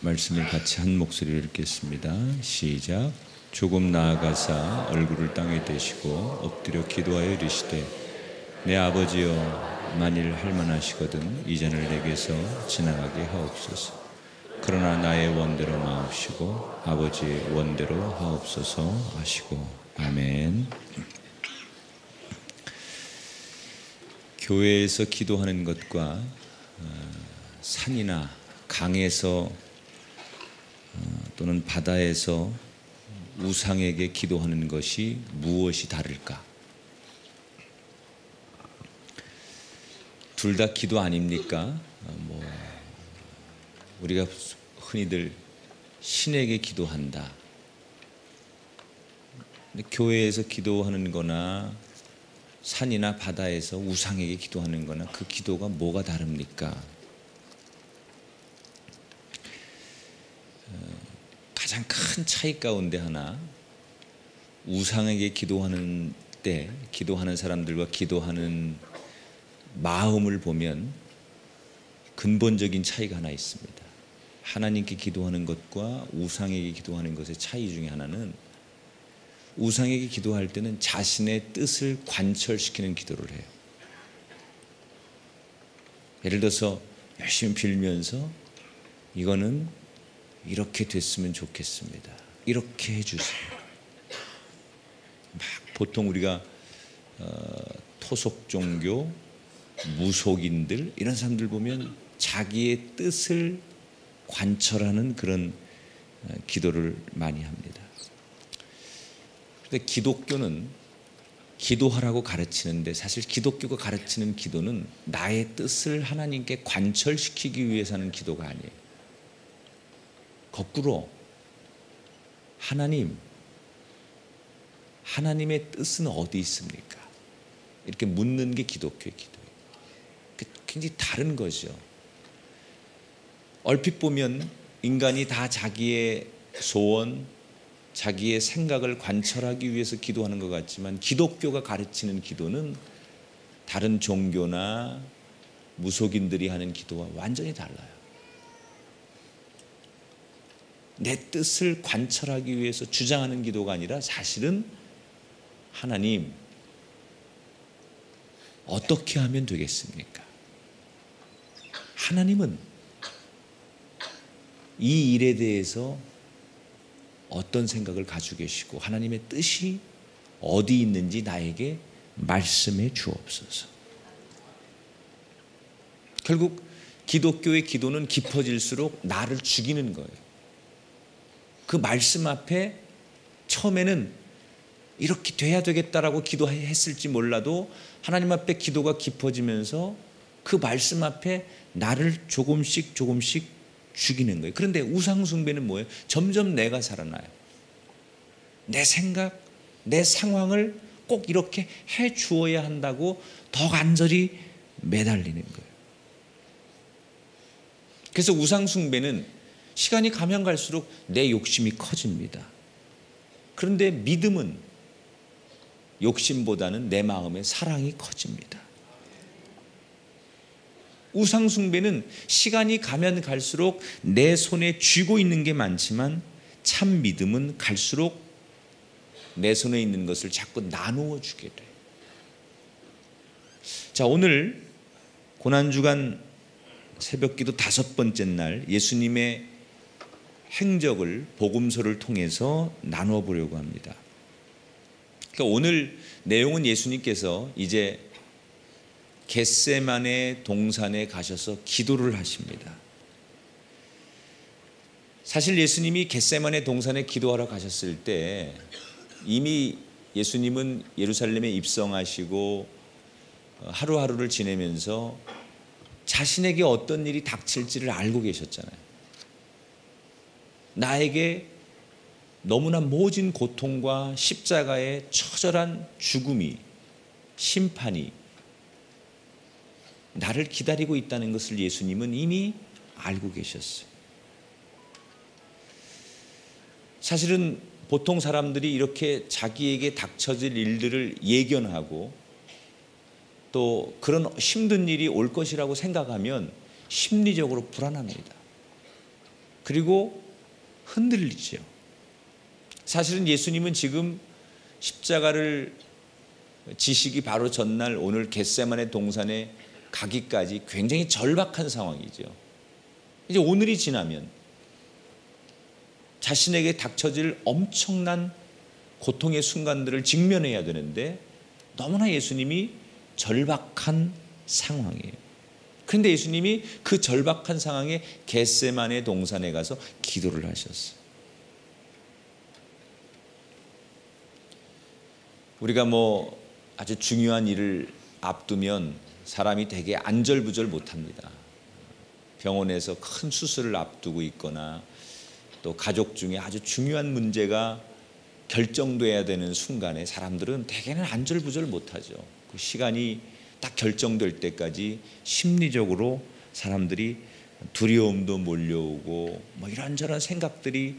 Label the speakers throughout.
Speaker 1: 말씀을 같이 한 목소리로 읽겠습니다. 시작. 조금 나아가사 얼굴을 땅에 대시고 엎드려 기도하여 이르시되 내 아버지여 만일 할만하시거든 이 잔을 내게서 지나가게 하옵소서. 그러나 나의 원대로 마옵시고 아버지의 원대로 하옵소서 하시고. 아멘. 교회에서 기도하는 것과 산이나 강에서 또는 바다에서 우상에게 기도하는 것이 무엇이 다를까? 둘 다 기도 아닙니까? 우리가 흔히들 신에게 기도한다. 근데 교회에서 기도하는 거나 산이나 바다에서 우상에게 기도하는 거나 그 기도가 뭐가 다릅니까? 가장 큰 차이 가운데 하나, 우상에게 기도하는 때 기도하는 사람들과 기도하는 마음을 보면 근본적인 차이가 하나 있습니다. 하나님께 기도하는 것과 우상에게 기도하는 것의 차이 중에 하나는, 우상에게 기도할 때는 자신의 뜻을 관철시키는 기도를 해요. 예를 들어서 열심히 빌면서 이거는 이렇게 됐으면 좋겠습니다. 이렇게 해주세요. 보통 우리가 토속 종교, 무속인들 이런 사람들 보면 자기의 뜻을 관철하는 그런 기도를 많이 합니다. 그런데 기독교는 기도하라고 가르치는데, 사실 기독교가 가르치는 기도는 나의 뜻을 하나님께 관철시키기 위해서 하는 기도가 아니에요. 거꾸로 하나님의 뜻은 어디 있습니까? 이렇게 묻는 게 기독교의 기도예요. 굉장히 다른 거죠. 얼핏 보면 인간이 다 자기의 소원, 자기의 생각을 관철하기 위해서 기도하는 것 같지만, 기독교가 가르치는 기도는 다른 종교나 무속인들이 하는 기도와 완전히 달라요. 내 뜻을 관철하기 위해서 주장하는 기도가 아니라, 사실은 하나님 어떻게 하면 되겠습니까? 하나님은 이 일에 대해서 어떤 생각을 가지고 계시고 하나님의 뜻이 어디 있는지 나에게 말씀해 주옵소서. 결국 기독교의 기도는 깊어질수록 나를 죽이는 거예요. 그 말씀 앞에 처음에는 이렇게 돼야 되겠다라고 기도했을지 몰라도 하나님 앞에 기도가 깊어지면서 그 말씀 앞에 나를 조금씩 죽이는 거예요. 그런데 우상 숭배는 뭐예요? 점점 내가 살아나요. 내 생각, 내 상황을 꼭 이렇게 해 주어야 한다고 더 간절히 매달리는 거예요. 그래서 우상 숭배는 시간이 가면 갈수록 내 욕심이 커집니다. 그런데 믿음은 욕심보다는 내 마음의 사랑이 커집니다. 우상 숭배는 시간이 가면 갈수록 내 손에 쥐고 있는 게 많지만, 참 믿음은 갈수록 내 손에 있는 것을 자꾸 나누어 주게 돼요. 자, 오늘 고난주간 새벽기도 5번째 날 예수님의 행적을 복음서를 통해서 나누어 보려고 합니다. 그러니까 오늘 내용은 예수님께서 이제 겟세마네 동산에 가셔서 기도를 하십니다. 사실 예수님이 겟세마네 동산에 기도하러 가셨을 때 이미 예수님은 예루살렘에 입성하시고 하루하루를 지내면서 자신에게 어떤 일이 닥칠지를 알고 계셨잖아요. 나에게 너무나 모진 고통과 십자가의 처절한 죽음이, 심판이 나를 기다리고 있다는 것을 예수님은 이미 알고 계셨어요. 사실은 보통 사람들이 이렇게 자기에게 닥쳐질 일들을 예견하고 또 그런 힘든 일이 올 것이라고 생각하면 심리적으로 불안합니다. 그리고 흔들리죠. 사실은 예수님은 지금 십자가를 지시기 바로 전날 오늘 겟세마네 동산에 가기까지 굉장히 절박한 상황이죠. 이제 오늘이 지나면 자신에게 닥쳐질 엄청난 고통의 순간들을 직면해야 되는데 너무나 예수님이 절박한 상황이에요. 그런데 예수님이 그 절박한 상황에 겟세마네 동산에 가서 기도를 하셨어요. 우리가 아주 중요한 일을 앞두면 사람이 되게 안절부절 못합니다. 병원에서 큰 수술을 앞두고 있거나 또 가족 중에 아주 중요한 문제가 결정돼야 되는 순간에 사람들은 대개는 안절부절 못하죠. 그 시간이 딱 결정될 때까지 심리적으로 사람들이 두려움도 몰려오고 이런저런 생각들이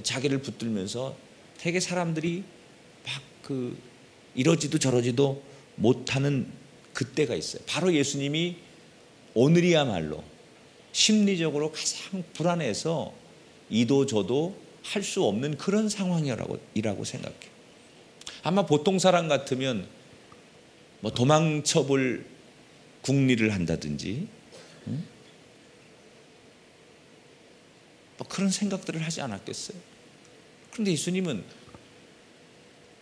Speaker 1: 자기를 붙들면서 되게 사람들이 막 이러지도 저러지도 못하는 그때가 있어요. 바로 예수님이 오늘이야말로 심리적으로 가장 불안해서 이도 저도 할 수 없는 그런 상황이라고 생각해요. 아마 보통 사람 같으면 도망쳐볼 궁리를 한다든지 그런 생각들을 하지 않았겠어요. 그런데 예수님은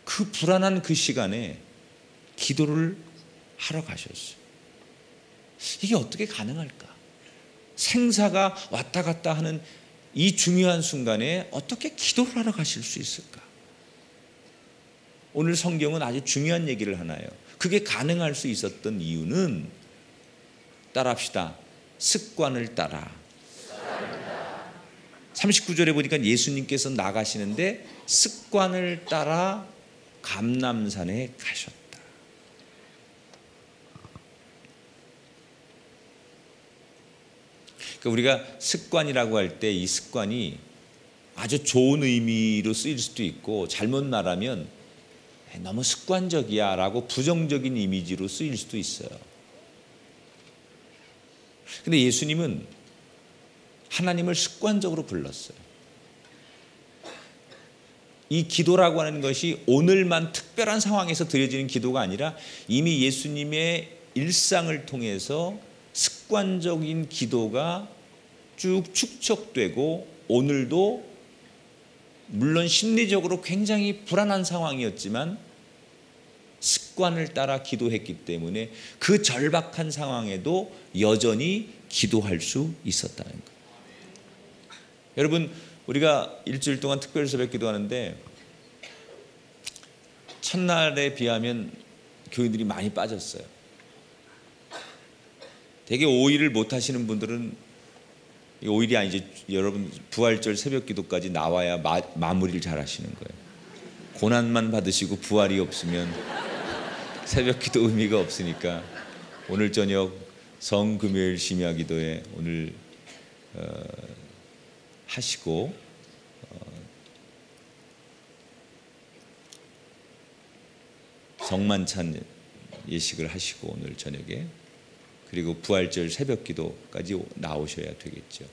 Speaker 1: 그 불안한 그 시간에 기도를 하러 가셨어요. 이게 어떻게 가능할까? 생사가 왔다 갔다 하는 이 중요한 순간에 어떻게 기도를 하러 가실 수 있을까? 오늘 성경은 아주 중요한 얘기를 하나요. 그게 가능할 수 있었던 이유는 따라합시다. 습관을 따라. 39절에 보니까 예수님께서 나가시는데 습관을 따라 감람산에 가셨다. 그러니까 우리가 습관이라고 할 때 이 습관이 아주 좋은 의미로 쓰일 수도 있고 잘못 말하면 너무 습관적이야 라고 부정적인 이미지로 쓰일 수도 있어요. 근데 예수님은 하나님을 습관적으로 불렀어요. 이 기도라고 하는 것이 오늘만 특별한 상황에서 드려지는 기도가 아니라 이미 예수님의 일상을 통해서 습관적인 기도가 쭉 축적되고 오늘도 물론 심리적으로 굉장히 불안한 상황이었지만 습관을 따라 기도했기 때문에 그 절박한 상황에도 여전히 기도할 수 있었다는 거예요. 여러분, 우리가 일주일 동안 특별 새벽 기도하는데 첫날에 비하면 교인들이 많이 빠졌어요. 되게 5일을 못 하시는 분들은 5일이 아니지 여러분 부활절 새벽 기도까지 나와야 마무리를 잘 하시는 거예요. 고난만 받으시고 부활이 없으면 새벽 기도 의미가 없으니까 오늘 저녁 성금요일 심야 기도에 오늘 하시고 성만찬 예식을 하시고 오늘 저녁에 그리고 부활절 새벽 기도까지 나오셔야 되겠죠.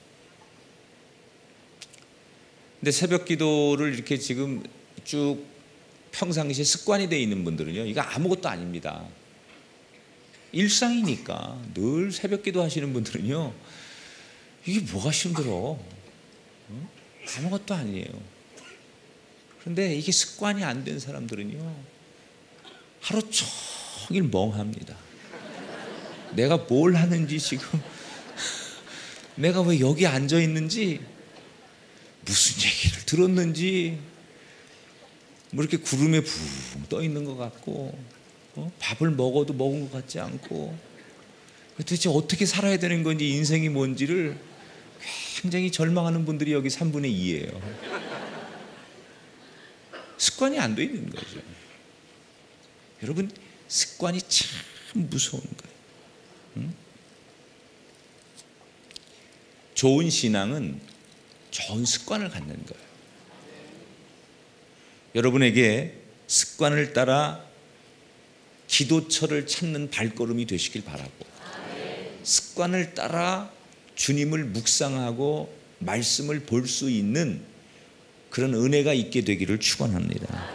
Speaker 1: 근데 새벽 기도를 이렇게 지금 쭉 평상시에 습관이 되어 있는 분들은요, 이거 아무것도 아닙니다. 일상이니까 늘 새벽 기도 하시는 분들은요, 이게 뭐가 힘들어? 아무것도 아니에요. 그런데 이게 습관이 안 된 사람들은요, 하루 종일 멍합니다. 내가 뭘 하는지 지금 내가 왜 여기 앉아 있는지 무슨 얘기를 들었는지 이렇게 구름에 붕 떠 있는 것 같고 밥을 먹어도 먹은 것 같지 않고 도대체 어떻게 살아야 되는 건지 인생이 뭔지를 굉장히 절망하는 분들이 여기 3분의 2예요. 습관이 안 돼 있는 거죠. 여러분, 습관이 참 무서운 거예요. 좋은 신앙은 좋은 습관을 갖는 거예요. 여러분에게 습관을 따라 기도처를 찾는 발걸음이 되시길 바라고 습관을 따라 주님을 묵상하고 말씀을 볼 수 있는 그런 은혜가 있게 되기를 축원합니다.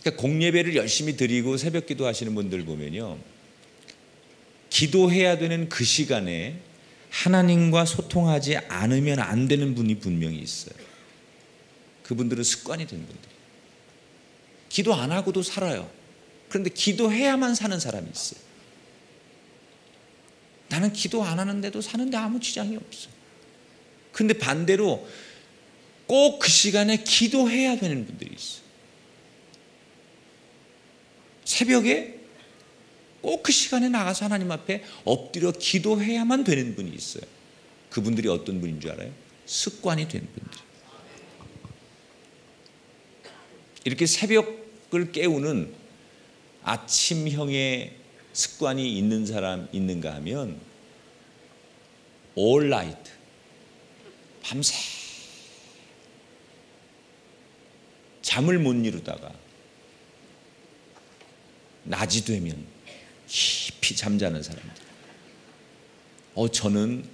Speaker 1: 그러니까 공예배를 열심히 드리고 새벽 기도 하시는 분들 보면요, 기도해야 되는 그 시간에 하나님과 소통하지 않으면 안 되는 분이 분명히 있어요. 그분들은 습관이 된 분들. 기도 안 하고도 살아요. 그런데 기도해야만 사는 사람이 있어요. 나는 기도 안 하는데도 사는데 아무 지장이 없어. 근데 반대로 꼭 그 시간에 기도해야 되는 분들이 있어요. 새벽에 꼭 그 시간에 나가서 하나님 앞에 엎드려 기도해야만 되는 분이 있어요. 그분들이 어떤 분인 줄 알아요? 습관이 된 분들. 이렇게 새벽을 깨우는 아침형의 습관이 있는 사람 있는가 하면 all night, 밤새 잠을 못 이루다가 낮이 되면 깊이 잠자는 사람들. 저는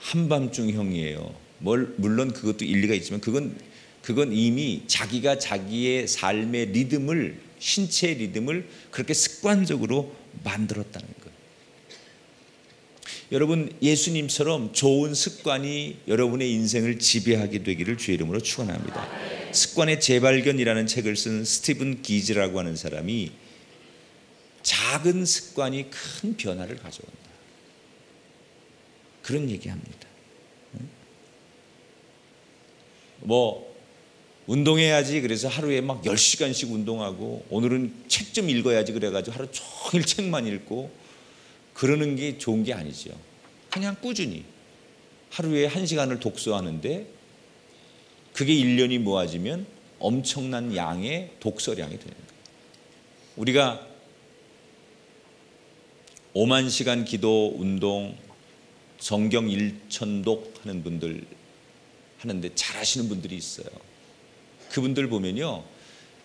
Speaker 1: 한밤중형이에요. 물론 그것도 일리가 있지만 그건 이미 자기가 자기의 삶의 리듬을, 신체의 리듬을 그렇게 습관적으로 만들었다는 거예요. 여러분, 예수님처럼 좋은 습관이 여러분의 인생을 지배하게 되기를 주의 이름으로 축원합니다. 습관의 재발견이라는 책을 쓴 스티븐 기즈라고 하는 사람이 작은 습관이 큰 변화를 가져온다, 그런 얘기합니다. 운동해야지 그래서 하루에 막 10시간씩 운동하고 오늘은 책 좀 읽어야지 그래가지고 하루 종일 책만 읽고 그러는 게 좋은 게 아니죠. 그냥 꾸준히 하루에 1시간을 독서하는데 그게 1년이 모아지면 엄청난 양의 독서량이 되는 거예요. 우리가 5만 시간 기도, 운동, 성경 1천독 하는 분들 하는데 잘하시는 분들이 있어요. 그분들 보면요,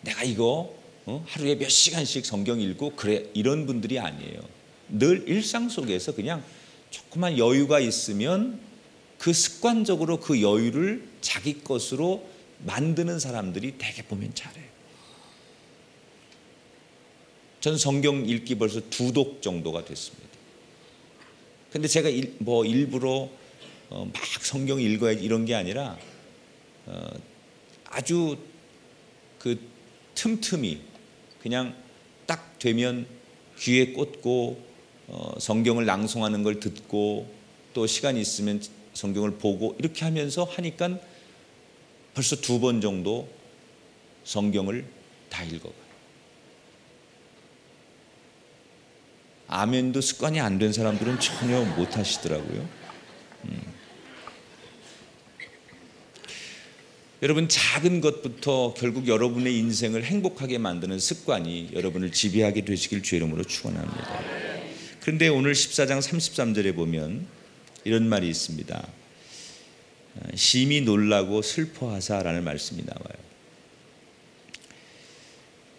Speaker 1: 내가 이거 하루에 몇 시간씩 성경 읽고 그래, 이런 분들이 아니에요. 늘 일상 속에서 그냥 조그만 여유가 있으면 그 습관적으로 그 여유를 자기 것으로 만드는 사람들이 대개 보면 잘해요. 전 성경 읽기 벌써 2독 정도가 됐습니다. 근데 제가 일부러 막 성경 읽어야지 이런 게 아니라 아주 그 틈틈이 그냥 딱 되면 귀에 꽂고 성경을 낭송하는 걸 듣고 또 시간이 있으면 성경을 보고 이렇게 하면서 하니까 벌써 2번 정도 성경을 다 읽어가요. 아멘도 습관이 안 된 사람들은 전혀 못 하시더라고요. 여러분, 작은 것부터 결국 여러분의 인생을 행복하게 만드는 습관이 여러분을 지배하게 되시길 주의 이름으로 축원합니다. 그런데 오늘 14장 33절에 보면 이런 말이 있습니다. 심히 놀라고 슬퍼하사라는 말씀이 나와요.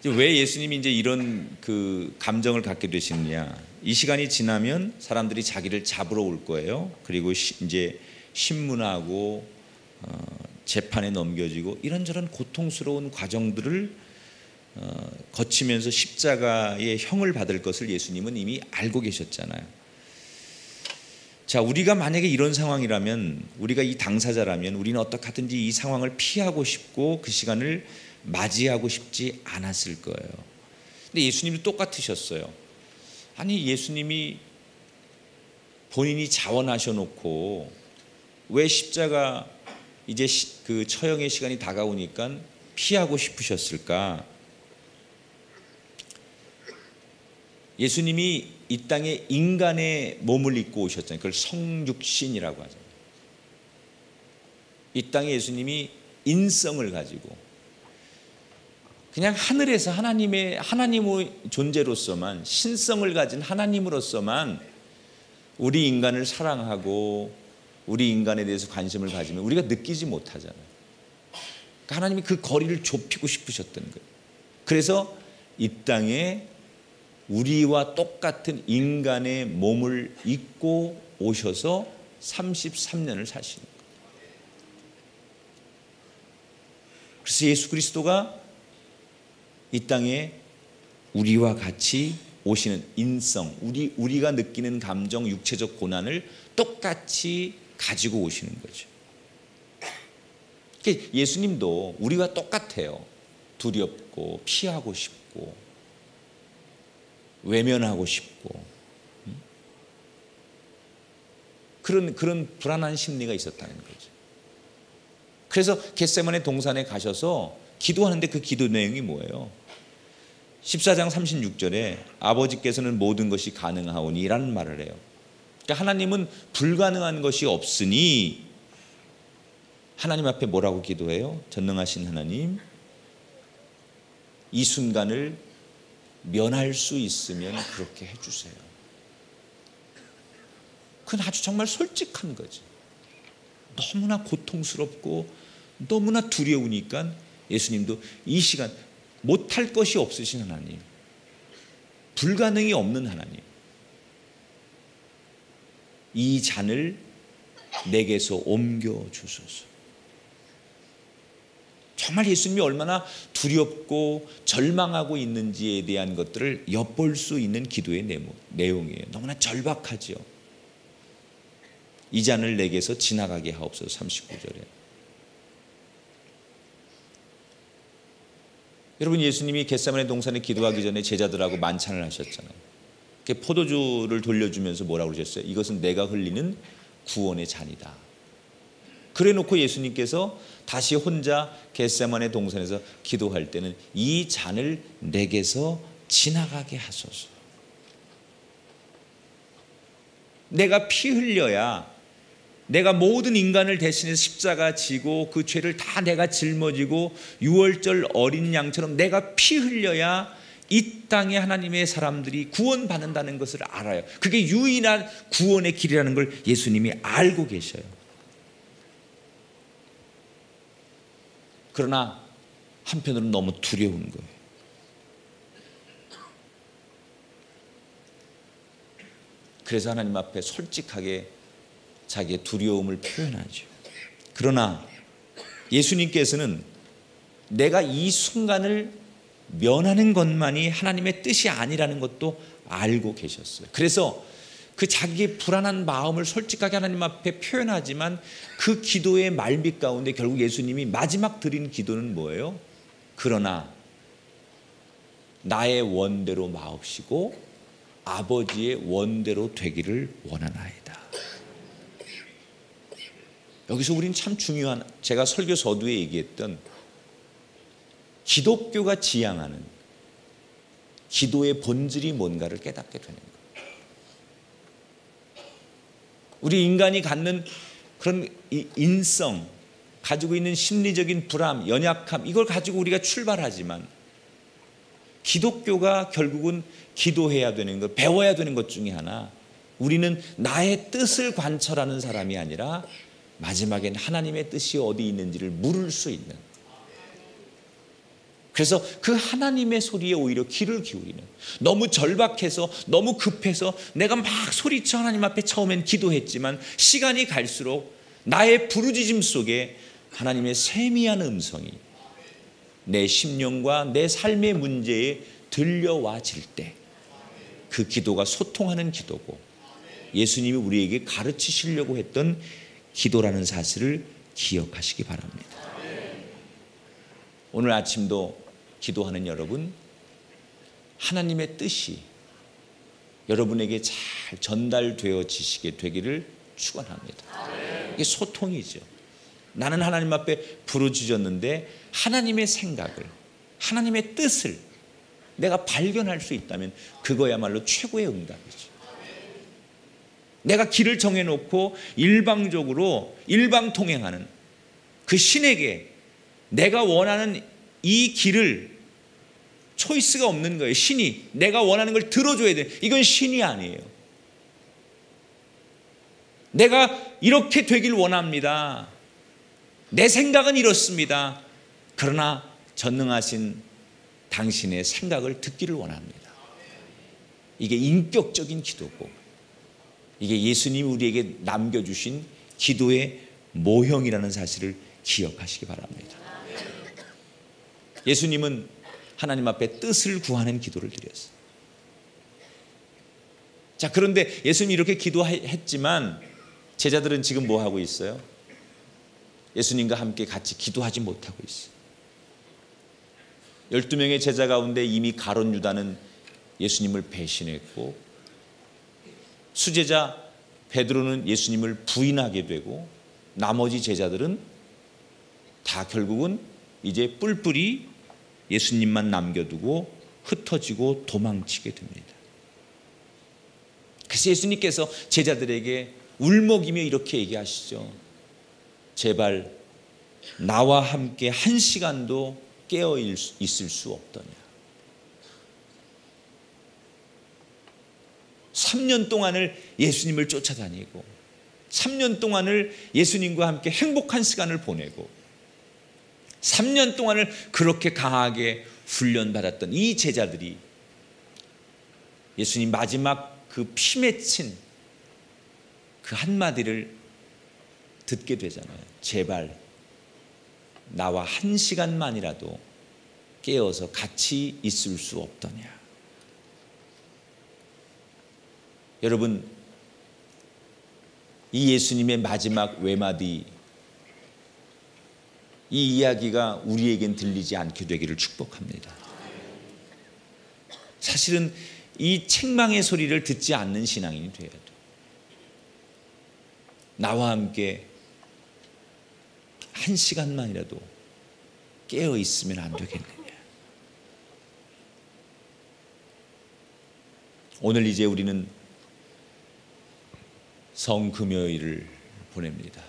Speaker 1: 왜 예수님이 이제 이런 그 감정을 갖게 되시느냐? 이 시간이 지나면 사람들이 자기를 잡으러 올 거예요. 그리고 이제 신문하고 재판에 넘겨지고 이런저런 고통스러운 과정들을 거치면서 십자가의 형을 받을 것을 예수님은 이미 알고 계셨잖아요. 자, 우리가 만약에 이런 상황이라면, 우리가 이 당사자라면 우리는 어떻게 하든지 이 상황을 피하고 싶고 그 시간을 맞이하고 싶지 않았을 거예요. 근데 예수님도 똑같으셨어요. 아니, 예수님이 본인이 자원하셔 놓고 왜 십자가 이제 그 처형의 시간이 다가오니까 피하고 싶으셨을까? 예수님이 이 땅에 인간의 몸을 입고 오셨잖아요. 그걸 성육신이라고 하잖아요. 이 땅에 예수님이 인성을 가지고 그냥 하늘에서 하나님의 존재로서만, 신성을 가진 하나님으로서만 우리 인간을 사랑하고 우리 인간에 대해서 관심을 가지면 우리가 느끼지 못하잖아요. 그러니까 하나님이 그 거리를 좁히고 싶으셨던 거예요. 그래서 이 땅에 우리와 똑같은 인간의 몸을 입고 오셔서 33년을 사시는 거예요. 그래서 예수 그리스도가 이 땅에 우리와 같이 오시는 인성, 우리가 느끼는 감정, 육체적 고난을 똑같이 가지고 오시는 거죠. 그러니까 예수님도 우리와 똑같아요. 두렵고 피하고 싶고 외면하고 싶고 그런 불안한 심리가 있었다는 거죠. 그래서 겟세마네 동산에 가셔서 기도하는데 그 기도 내용이 뭐예요? 14장 36절에 아버지께서는 모든 것이 가능하오니 라는 말을 해요. 그러니까 하나님은 불가능한 것이 없으니 하나님 앞에 뭐라고 기도해요? 전능하신 하나님, 이 순간을 면할 수 있으면 그렇게 해주세요. 그건 아주 정말 솔직한 거죠. 너무나 고통스럽고 너무나 두려우니까 예수님도 이 시간 못할 것이 없으신 하나님, 불가능이 없는 하나님, 이 잔을 내게서 옮겨주소서. 정말 예수님이 얼마나 두렵고 절망하고 있는지에 대한 것들을 엿볼 수 있는 기도의 내용이에요. 너무나 절박하죠. 이 잔을 내게서 지나가게 하옵소서. 39절에 여러분, 예수님이 겟세마네 동산에 기도하기 전에 제자들하고 만찬을 하셨잖아요. 포도주를 돌려주면서 뭐라고 그러셨어요? 이것은 내가 흘리는 구원의 잔이다. 그래 놓고 예수님께서 다시 혼자 겟세마네 동산에서 기도할 때는 이 잔을 내게서 지나가게 하소서. 내가 피 흘려야, 내가 모든 인간을 대신해서 십자가 지고 그 죄를 다 내가 짊어지고 유월절 어린 양처럼 내가 피 흘려야 이 땅에 하나님의 사람들이 구원받는다는 것을 알아요. 그게 유일한 구원의 길이라는 걸 예수님이 알고 계셔요. 그러나 한편으로는 너무 두려운 거예요. 그래서 하나님 앞에 솔직하게 자기의 두려움을 표현하죠. 그러나 예수님께서는 내가 이 순간을 면하는 것만이 하나님의 뜻이 아니라는 것도 알고 계셨어요. 그래서 그 자기의 불안한 마음을 솔직하게 하나님 앞에 표현하지만 그 기도의 말밑 가운데 결국 예수님이 마지막 드린 기도는 뭐예요? 그러나 나의 원대로 마옵시고 아버지의 원대로 되기를 원하나이다. 여기서 우린 참 중요한, 제가 설교 서두에 얘기했던 기독교가 지향하는 기도의 본질이 뭔가를 깨닫게 되는 거예요. 우리 인간이 갖는 그런 인성, 가지고 있는 심리적인 불안, 연약함, 이걸 가지고 우리가 출발하지만 기독교가 결국은 기도해야 되는 것, 배워야 되는 것 중에 하나, 우리는 나의 뜻을 관철하는 사람이 아니라 마지막엔 하나님의 뜻이 어디 있는지를 물을 수 있는, 그래서 그 하나님의 소리에 오히려 귀를 기울이는, 너무 절박해서 너무 급해서 내가 막 소리쳐 하나님 앞에 처음엔 기도했지만 시간이 갈수록 나의 부르짖음 속에 하나님의 세미한 음성이 내 심령과 내 삶의 문제에 들려와질 때 그 기도가 소통하는 기도고 예수님이 우리에게 가르치시려고 했던 기도라는 사실을 기억하시기 바랍니다. 오늘 아침도 기도하는 여러분, 하나님의 뜻이 여러분에게 잘 전달되어지시게 되기를 축원합니다. 이게 소통이죠. 나는 하나님 앞에 부르짖었는데 하나님의 생각을, 하나님의 뜻을 내가 발견할 수 있다면 그거야말로 최고의 응답이죠. 내가 길을 정해놓고 일방적으로 일방통행하는 그 신에게 내가 원하는 이 길을 초이스가 없는 거예요. 신이 내가 원하는 걸 들어줘야 돼. 이건 신이 아니에요. 내가 이렇게 되길 원합니다. 내 생각은 이렇습니다. 그러나 전능하신 당신의 생각을 듣기를 원합니다. 이게 인격적인 기도고, 이게 예수님이 우리에게 남겨주신 기도의 모형이라는 사실을 기억하시기 바랍니다. 예수님은 하나님 앞에 뜻을 구하는 기도를 드렸어요. 자, 그런데 예수님이 이렇게 기도했지만 제자들은 지금 뭐 하고 있어요? 예수님과 함께 같이 기도하지 못하고 있어요. 12명의 제자 가운데 이미 가룟 유다는 예수님을 배신했고, 수제자 베드로는 예수님을 부인하게 되고, 나머지 제자들은 다 결국은 이제 뿔뿔이 예수님만 남겨두고 흩어지고 도망치게 됩니다. 그래서 예수님께서 제자들에게 울먹이며 이렇게 얘기하시죠. 제발 나와 함께 한 시간도 깨어 있을 수 없더냐. 3년 동안을 예수님을 쫓아다니고 3년 동안을 예수님과 함께 행복한 시간을 보내고 3년 동안을 그렇게 강하게 훈련받았던 이 제자들이 예수님 마지막 그 피 맺힌 그 한마디를 듣게 되잖아요. 제발 나와 한 시간만이라도 깨어서 같이 있을 수 없더냐. 여러분, 이 예수님의 마지막 외마디, 이 이야기가 우리에겐 들리지 않게 되기를 축복합니다. 사실은 이 책망의 소리를 듣지 않는 신앙인이 되어야 돼. 나와 함께 한 시간만이라도 깨어 있으면 안 되겠느냐. 오늘 이제 우리는 성금요일을 보냅니다.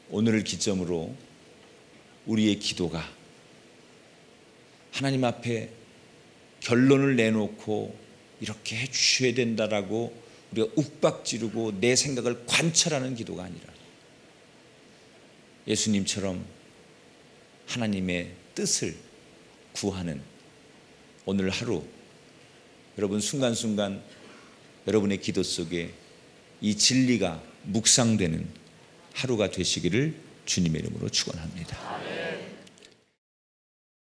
Speaker 1: 오늘을 기점으로 우리의 기도가 하나님 앞에 결론을 내놓고 이렇게 해주셔야 된다라고 우리가 욱박지르고 내 생각을 관철하는 기도가 아니라 예수님처럼 하나님의 뜻을 구하는 오늘 하루, 여러분 순간순간 여러분의 기도 속에 이 진리가 묵상되는 하루가 되시기를 주님의 이름으로 축원합니다.